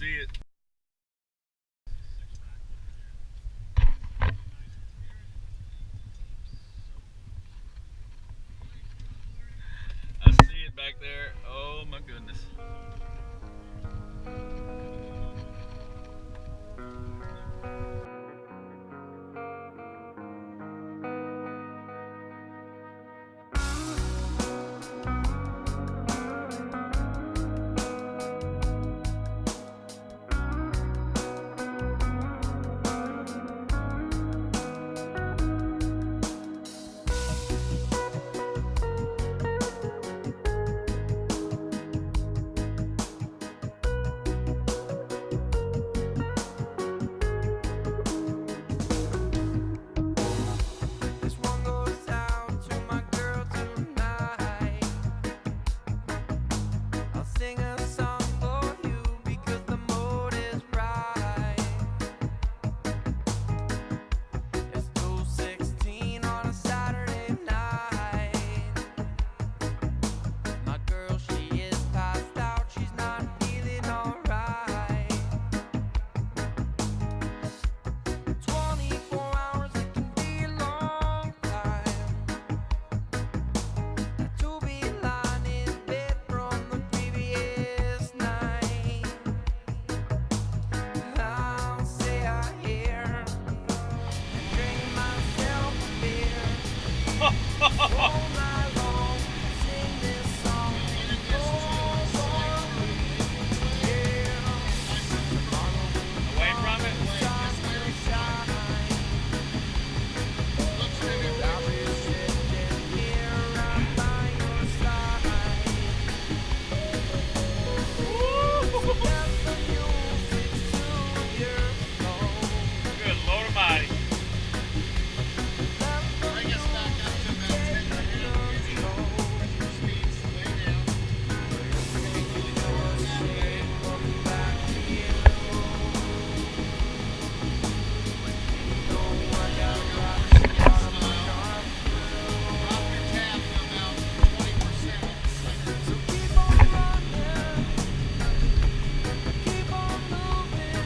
see it. I see it back there. Oh my goodness.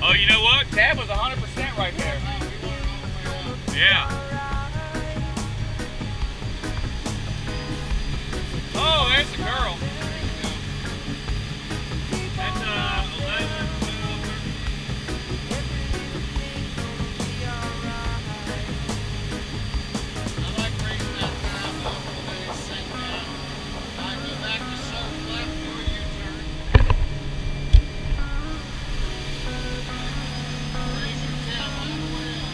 Oh, you know what? Tab was 100% right there. Yeah. Oh, there's the girl. That's 11. I like bringing that tab up when they sink down. I go back to surf left, do a U-turn. Raise your tab all the way up.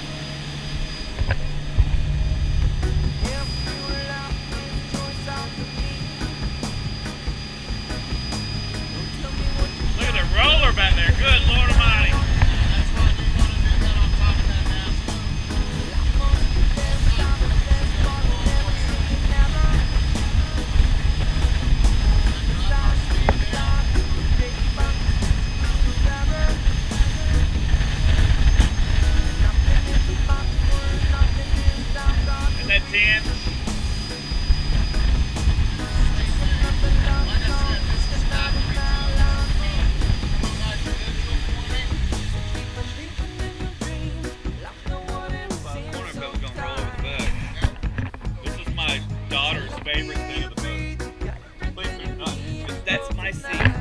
Look at the roller back there. Good Lord Almighty. That's why you want to do that on top of that mast. Isn't that 10? Like I said, this is factory too. This is like digital 20. Corner belt's gonna roll over the back. This is my daughter's favorite thing of the boat. Believe it or not, that's my seat.